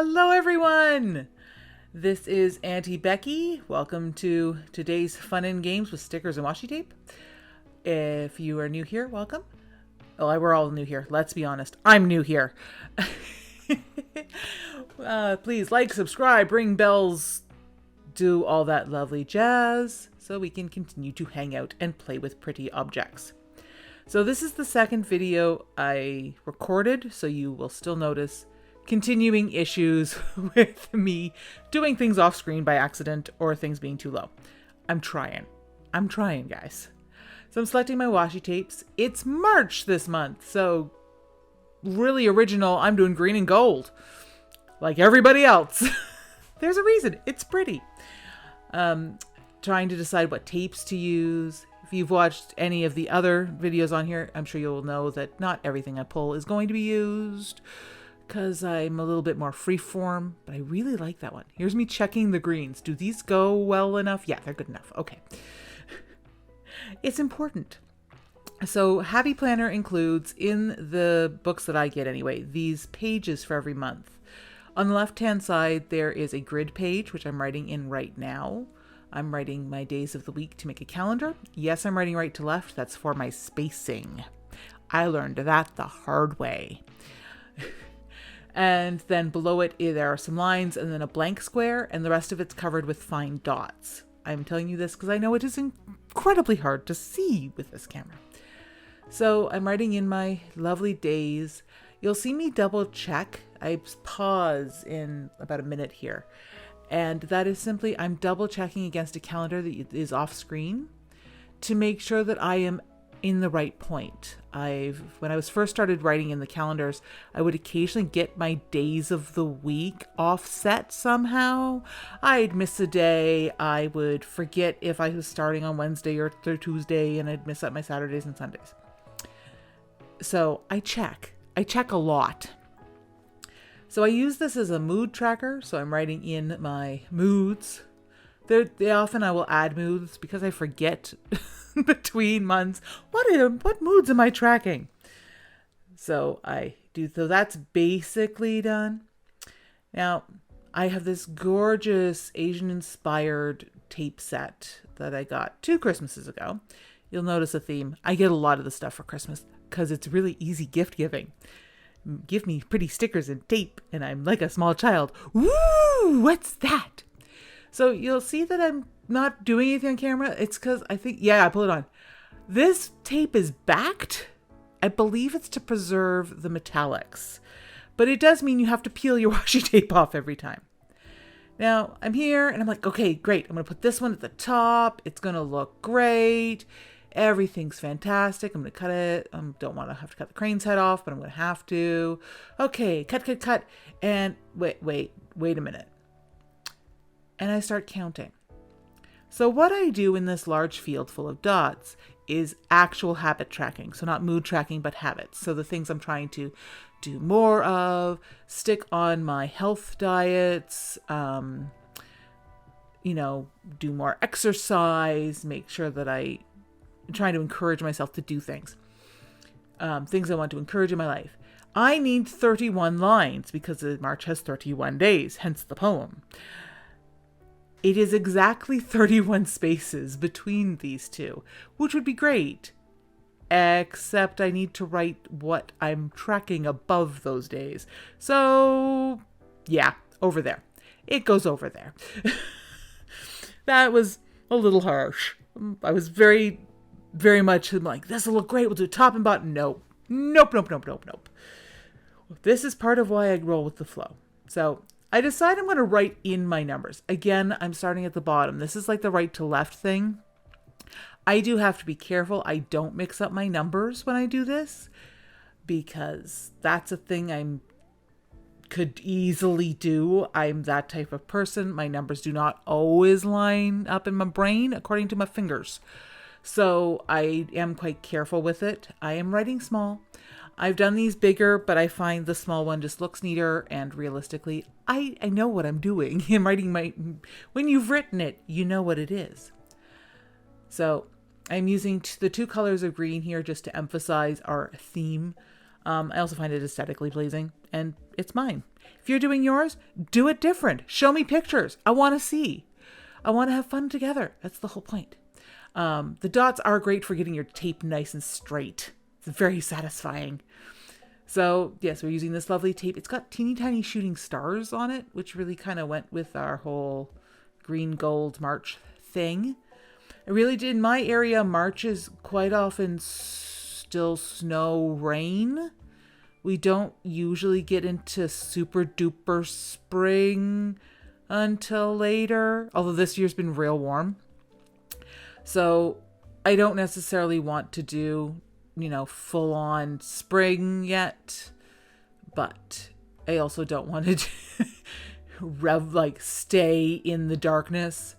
Hello everyone! This is Auntie Becky. Welcome to today's Fun and Games with Stickers and Washi Tape. If you are new here, welcome. Oh, we're all new here. Let's be honest. I'm new here. Please like, subscribe, ring bells, do all that lovely jazz so we can continue to hang out and play with pretty objects. So this is the second video I recorded, so you will still notice continuing issues with me doing things off screen by accident or things being too low. I'm trying, guys. So I'm selecting my washi tapes. It's March this month, so really original. I'm doing green and gold like everybody else. There's a reason. It's pretty. Trying to decide what tapes to use. If you've watched any of the other videos on here, I'm sure you'll know that not everything I pull is going to be used because I'm a little bit more freeform, but I really like that one. Here's me checking the greens. Do these go well enough? Yeah, they're good enough. Okay. It's important. So Happy Planner includes, in the books that I get anyway, these pages for every month. On the left-hand side, there is a grid page, which I'm writing in right now. I'm writing my days of the week to make a calendar. Yes, I'm writing right to left. That's for my spacing. I learned that the hard way. And then below it, there are some lines and then a blank square, and the rest of it's covered with fine dots. I'm telling you this because I know it is incredibly hard to see with this camera. So I'm writing in my lovely days. You'll see me double check. I pause in about a minute here. And that is simply, I'm double checking against a calendar that is off screen to make sure that I am in the right point. When I was first started writing in the calendars, I would occasionally get my days of the week offset somehow. I'd miss a day. I would forget if I was starting on Wednesday or Tuesday, and I'd miss up my Saturdays and Sundays. So I check a lot. So I use this as a mood tracker. So I'm writing in my moods. Often I will add moods because I forget between months. What moods am I tracking? So I do. So that's basically done. Now I have this gorgeous Asian inspired tape set that I got 2 Christmases ago. You'll notice a theme. I get a lot of the stuff for Christmas because it's really easy gift giving. Give me pretty stickers and tape, and I'm like a small child. Woo! What's that? So you'll see that I'm not doing anything on camera. It's because I think, I pull it on. This tape is backed. I believe it's to preserve the metallics, but it does mean you have to peel your washi tape off every time. Now I'm here and I'm like, okay, great. I'm going to put this one at the top. It's going to look great. Everything's fantastic. I'm going to cut it. Don't want to have to cut the crane's head off, but I'm going to have to. Okay, cut. And wait a minute. And I start counting. So what I do in this large field full of dots is actual habit tracking. So not mood tracking, but habits. So the things I'm trying to do more of, stick on my health diets, do more exercise, make sure that I'm trying to encourage myself to do things. Things I want to encourage in my life. I need 31 lines because March has 31 days, hence the poem. It is exactly 31 spaces between these two, which would be great, except I need to write what I'm tracking above those days. So, over there. It goes over there. That was a little harsh. I was very much like, this will look great. We'll do top and bottom. Nope. This is part of why I roll with the flow. So I decide I'm going to write in my numbers. Again, I'm starting at the bottom. This is like the right to left thing. I do have to be careful. I don't mix up my numbers when I do this because that's a thing I could easily do. I'm that type of person. My numbers do not always line up in my brain according to my fingers. So I am quite careful with it. I am writing small. I've done these bigger, but I find the small one just looks neater, and realistically, I know what I'm doing. I'm writing when you've written it, you know what it is. So I'm using the 2 colors of green here just to emphasize our theme. I also find it aesthetically pleasing, and it's mine. If you're doing yours, do it different. Show me pictures. I want to see. I want to have fun together. That's the whole point. The dots are great for getting your tape nice and straight. It's very satisfying. So yes, we're using this lovely tape. It's got teeny tiny shooting stars on it, which really kind of went with our whole green gold March thing. I really did. In my area, March is quite often still snow, rain. We don't usually get into super duper spring until later, although this year's been real warm. So I don't necessarily want to do, full on spring yet, but I also don't want to stay in the darkness.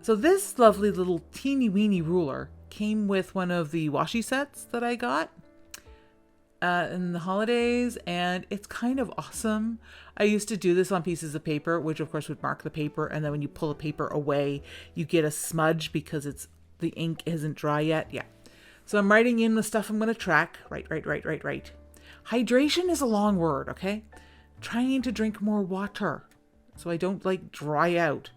So this lovely little teeny weeny ruler came with one of the washi sets that I got in the holidays, and it's kind of awesome. I used to do this on pieces of paper, which of course would mark the paper, and then when you pull the paper away, you get a smudge because the ink isn't dry yet. Yeah. So I'm writing in the stuff I'm going to track. Right. Hydration is a long word, okay? Trying to drink more water so I don't dry out.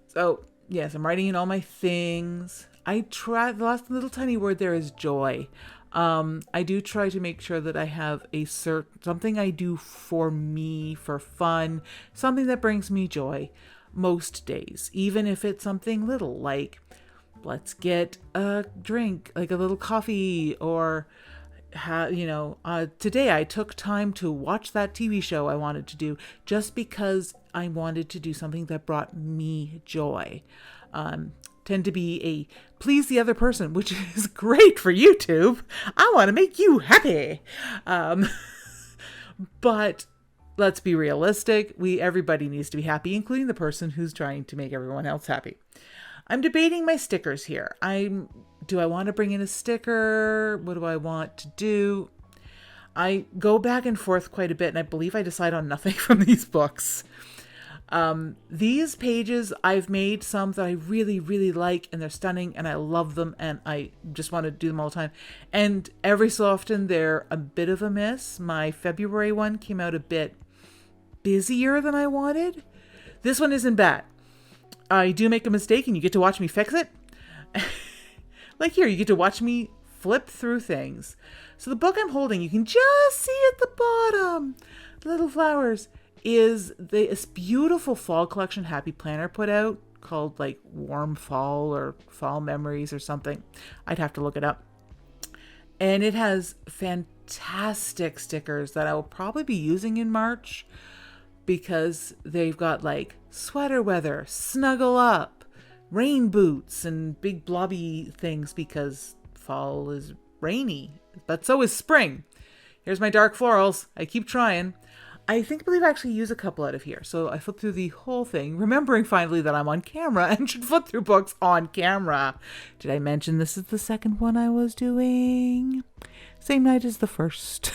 So yes, I'm writing in all my things. The last little tiny word there is joy. I do try to make sure that I have something I do for me, for fun, something that brings me joy most days, even if it's something little, like let's get a drink, like a little coffee, or today I took time to watch that TV show I wanted to do just because I wanted to do something that brought me joy. Tend to be a please the other person, which is great for YouTube. I want to make you happy. But let's be realistic. Everybody needs to be happy, including the person who's trying to make everyone else happy. I'm debating my stickers here. Do I want to bring in a sticker? What do I want to do? I go back and forth quite a bit, and I believe I decide on nothing from these books. These pages, I've made some that I really, really like, and they're stunning, and I love them, and I just want to do them all the time. And every so often, they're a bit of a miss. My February one came out a bit busier than I wanted. This one isn't bad. I do make a mistake, and you get to watch me fix it. Like here, you get to watch me flip through things. So the book I'm holding, you can just see at the bottom, little flowers, is this beautiful fall collection Happy Planner put out called Warm Fall or Fall Memories or something. I'd have to look it up. And it has fantastic stickers that I will probably be using in March because they've got sweater weather, snuggle up, rain boots, and big blobby things because fall is rainy, but so is spring. Here's my dark florals. I keep trying. I believe I actually use a couple out of here. So I flipped through the whole thing, remembering finally that I'm on camera and should flip through books on camera. Did I mention this is the second one I was doing? Same night as the first.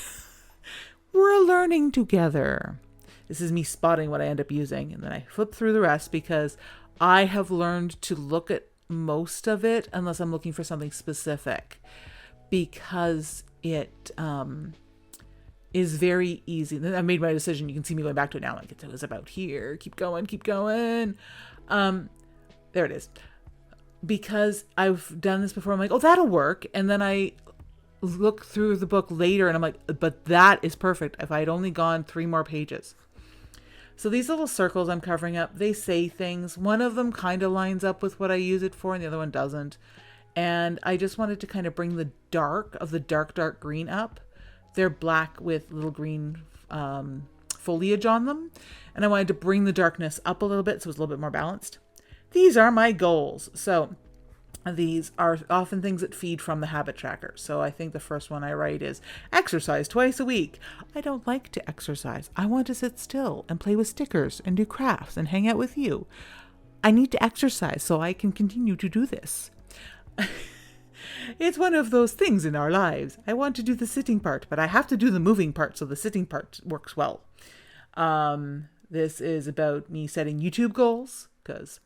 We're learning together. This is me spotting what I end up using. And then I flip through the rest because I have learned to look at most of it unless I'm looking for something specific. Because it is very easy. I made my decision. You can see me going back to it now. It was about here. Keep going. There it is. Because I've done this before. I'm like, oh, that'll work. And then I look through the book later and I'm like, but that is perfect. If I had only gone 3 more pages. So these little circles I'm covering up, they say things. One of them kind of lines up with what I use it for and the other one doesn't. And I just wanted to kind of bring the dark green up. They're black with little green foliage on them. And I wanted to bring the darkness up a little bit so it's a little bit more balanced. These are my goals. So these are often things that feed from the habit tracker. So I think the first one I write is exercise twice a week. I don't like to exercise. I want to sit still and play with stickers and do crafts and hang out with you. I need to exercise so I can continue to do this. It's one of those things in our lives. I want to do the sitting part, but I have to do the moving part so the sitting part works well. This is about me setting YouTube goals because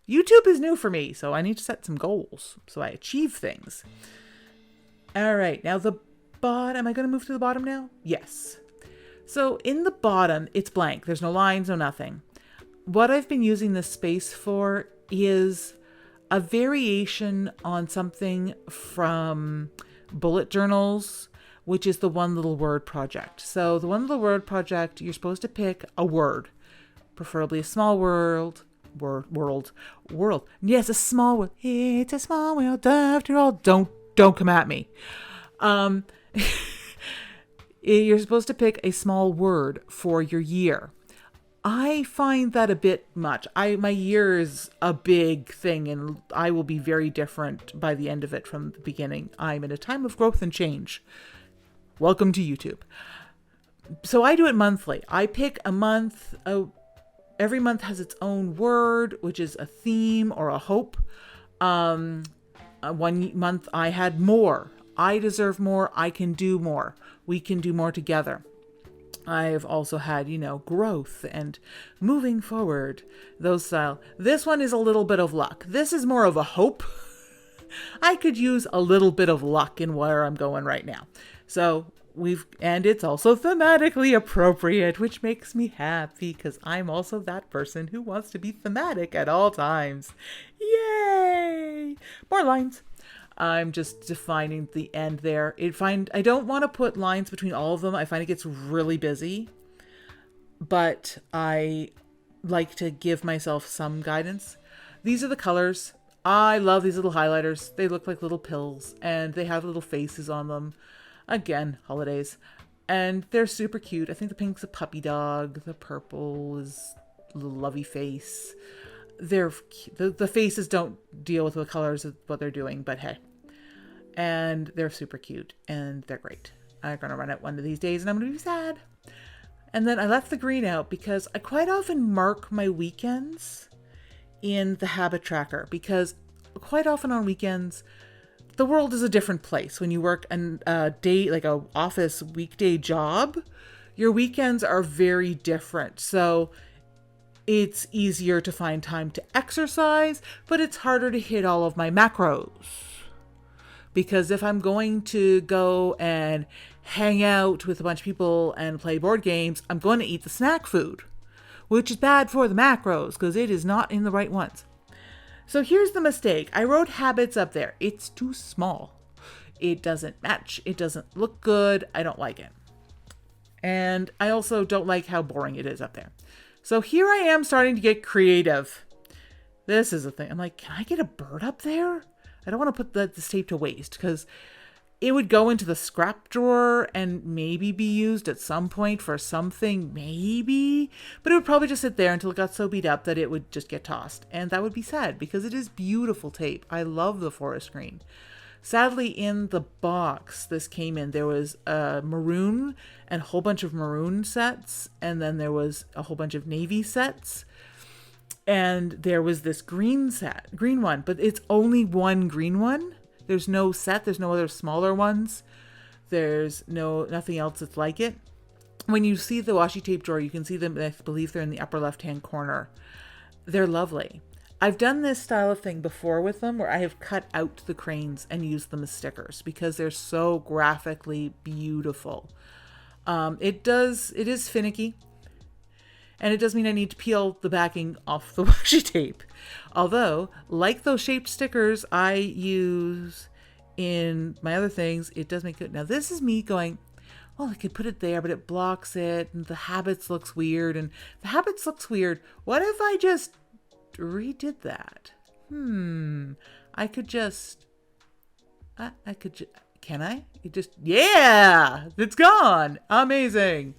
YouTube is new for me, so I need to set some goals so I achieve things. All right, now the bottom. Am I going to move to the bottom now? Yes. So in the bottom, it's blank. There's no lines, no nothing. What I've been using this space for is a variation on something from bullet journals, which is the One Little Word project. So the One Little Word project, you're supposed to pick a word, preferably a small world. Yes, a small world. It's a small world after all. Don't come at me. You're supposed to pick a small word for your year. I find that a bit much. My year is a big thing, and I will be very different by the end of it from the beginning. I'm in a time of growth and change. Welcome to YouTube. So I do it monthly. I pick a month. Every month has its own word, which is a theme or a hope. One month I had more. I deserve more. I can do more. We can do more together. I've also had, growth and moving forward, those style. This one is a little bit of luck. This is more of a hope. I could use a little bit of luck in where I'm going right now. So and it's also thematically appropriate, which makes me happy because I'm also that person who wants to be thematic at all times. Yay! More lines. I'm just defining the end there. I don't want to put lines between all of them. I find it gets really busy, but I like to give myself some guidance. These are the colors. I love these little highlighters. They look like little pills and they have little faces on them. Again, holidays. And they're super cute. I think the pink's a puppy dog. The purple is a little lovey face. The faces don't deal with the colors of what they're doing, but hey. And they're super cute and they're great. I'm going to run out one of these days and I'm going to be sad. And then I left the green out because I quite often mark my weekends in the habit tracker, because quite often on weekends, the world is a different place. When you work a day, like a office weekday job, your weekends are very different. So it's easier to find time to exercise, but it's harder to hit all of my macros. Because if I'm going to go and hang out with a bunch of people and play board games, I'm going to eat the snack food, which is bad for the macros because it is not in the right ones. So here's the mistake. I wrote habits up there. It's too small. It doesn't match. It doesn't look good. I don't like it. And I also don't like how boring it is up there. So here I am starting to get creative. This is a thing. I'm like, can I get a bird up there? I don't want to put this tape to waste because it would go into the scrap drawer and maybe be used at some point for something, maybe. But it would probably just sit there until it got so beat up that it would just get tossed. And that would be sad because it is beautiful tape. I love the forest green. Sadly, in the box this came in, there was a maroon and a whole bunch of maroon sets. And then there was a whole bunch of navy sets. And there was this green one, but it's only one green one. There's no set. There's no other smaller ones. There's nothing else that's like it. When you see the washi tape drawer, you can see them. I believe they're in the upper left-hand corner. They're lovely. I've done this style of thing before with them where I have cut out the cranes and used them as stickers because they're so graphically beautiful. It is finicky. And it does mean I need to peel the backing off the washi tape. Although, like those shaped stickers I use in my other things, it does make it. Now this is me going, well, I could put it there, but it blocks it. And the habits looks weird. What if I just redid that? I could just, can I? Yeah, it's gone. Amazing.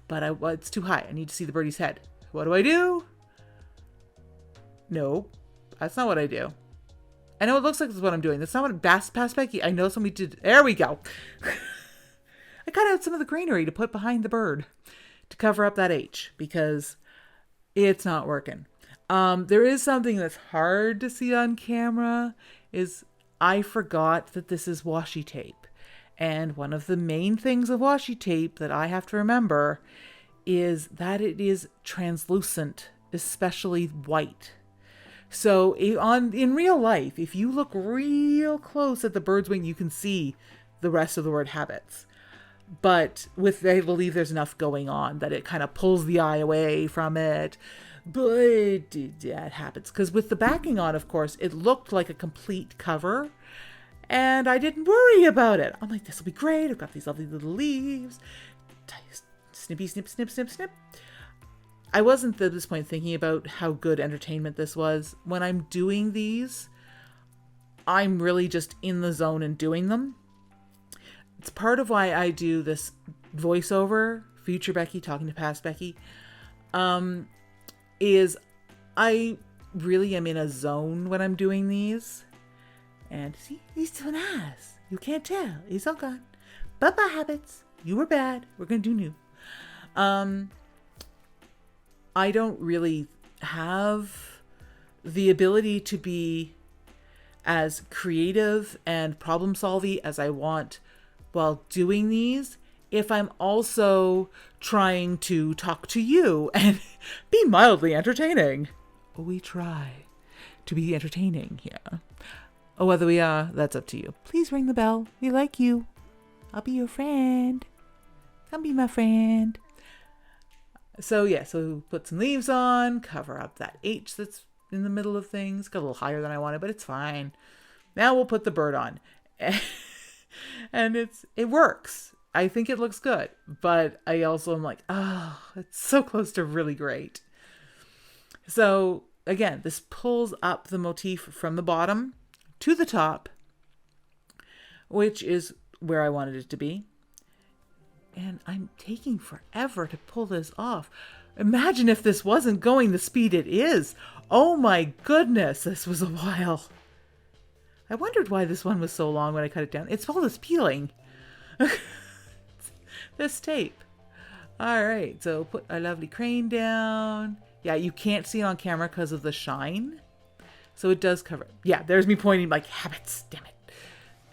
But it's too high. I need to see the birdie's head. What do? No, that's not what I do. I know it looks like this is what I'm doing. That's not what past Becky. I know somebody did. There we go. I cut out some of the greenery to put behind the bird to cover up that H because it's not working. There is something that's hard to see on camera is I forgot that this is washi tape. And one of the main things of washi tape that I have to remember is that it is translucent, especially white. So in real life, if you look real close at the bird's wing, you can see the rest of the word habits. But I believe there's enough going on that it kind of pulls the eye away from it. But it happens. Because with the backing on, of course, it looked like a complete cover. And I didn't worry about it. I'm like, this will be great. I've got these lovely little leaves. Snippy, snip, snip, snip, snip. I wasn't at this point thinking about how good entertainment this was. When I'm doing these, I'm really just in the zone and doing them. It's part of why I do this voiceover, future Becky talking to past Becky, is I really am in a zone when I'm doing these. And see, he's so nice. You can't tell. He's all gone. Bye-bye habits. You were bad. We're going to do new. I don't really have the ability to be as creative and problem-solving as I want while doing these if I'm also trying to talk to you and be mildly entertaining. We try to be entertaining here. Oh, whether we are, that's up to you. Please ring the bell. We like you. I'll be your friend. Come be my friend. So yeah, so put some leaves on, cover up that H that's in the middle of things. Got a little higher than I wanted, but it's fine. Now we'll put the bird on. And it works. I think it looks good. But I also am like, oh, it's so close to really great. So again, this pulls up the motif from the bottom to the top, which is where I wanted it to be. And I'm taking forever to pull this off. Imagine if this wasn't going the speed it is. Oh my goodness, this was a while. I wondered why this one was so long when I cut it down. It's all this peeling. This tape. All right, so put a lovely crane down. Yeah, you can't see it on camera because of the shine. So it does cover it. Yeah, there's me pointing like habits, damn it.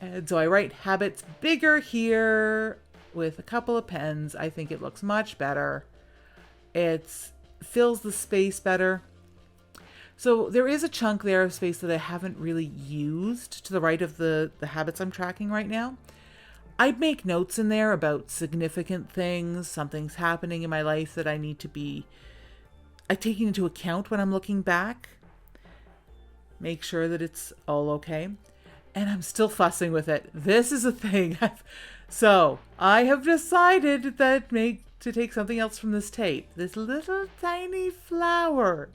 And so I write habits bigger here with a couple of pens. I think it looks much better. It fills the space better. So there is a chunk there of space that I haven't really used to the right of the habits I'm tracking right now. I'd make notes in there about significant things, something's happening in my life that I need to be taking into account when I'm looking back. Make sure that it's all okay. And I'm still fussing with it. This is a thing. So I have decided that to take something else from this tape, this little tiny flower,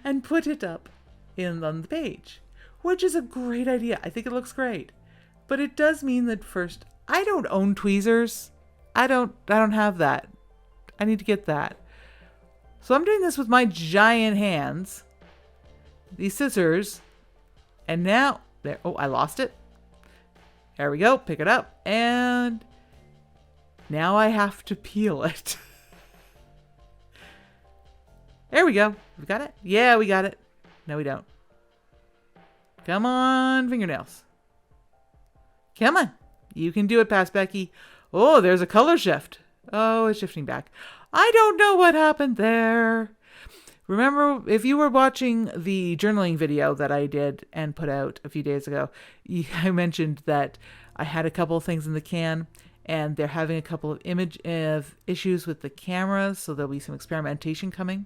and put it up on the page, which is a great idea. I think it looks great, but it does mean that first, I don't own tweezers. I don't have that. I need to get that. So I'm doing this with my giant hands, these scissors, and now there. Oh, I lost it. There we go. Pick it up, and now I have to peel it. There we go. We got it? Yeah, we got it. No, we don't. Come on, fingernails. Come on. You can do it, past Becky. Oh, there's a color shift. Oh, it's shifting back. I don't know what happened there. Remember, if you were watching the journaling video that I did and put out a few days ago, I mentioned that I had a couple of things in the can, and they're having a couple of issues with the cameras, so there'll be some experimentation coming.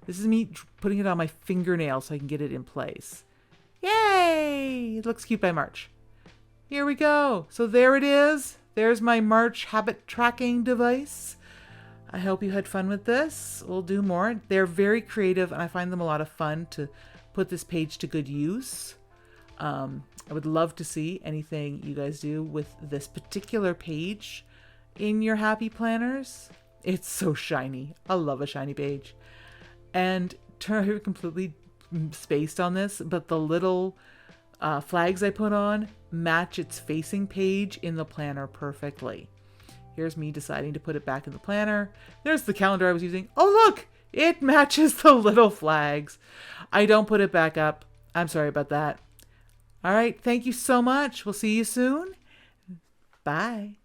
This is me putting it on my fingernail so I can get it in place. Yay! It looks cute by March. Here we go. So there it is. There's my March habit tracking device. I hope you had fun with this. We'll do more. They're very creative, and I find them a lot of fun to put this page to good use. I would love to see anything you guys do with this particular page in your happy planners. It's so shiny. I love a shiny page. And turn completely spaced on this, but the little flags I put on match its facing page in the planner perfectly. Here's me deciding to put it back in the planner. There's the calendar I was using. Oh, look! It matches the little flags. I don't put it back up. I'm sorry about that. All right. Thank you so much. We'll see you soon. Bye.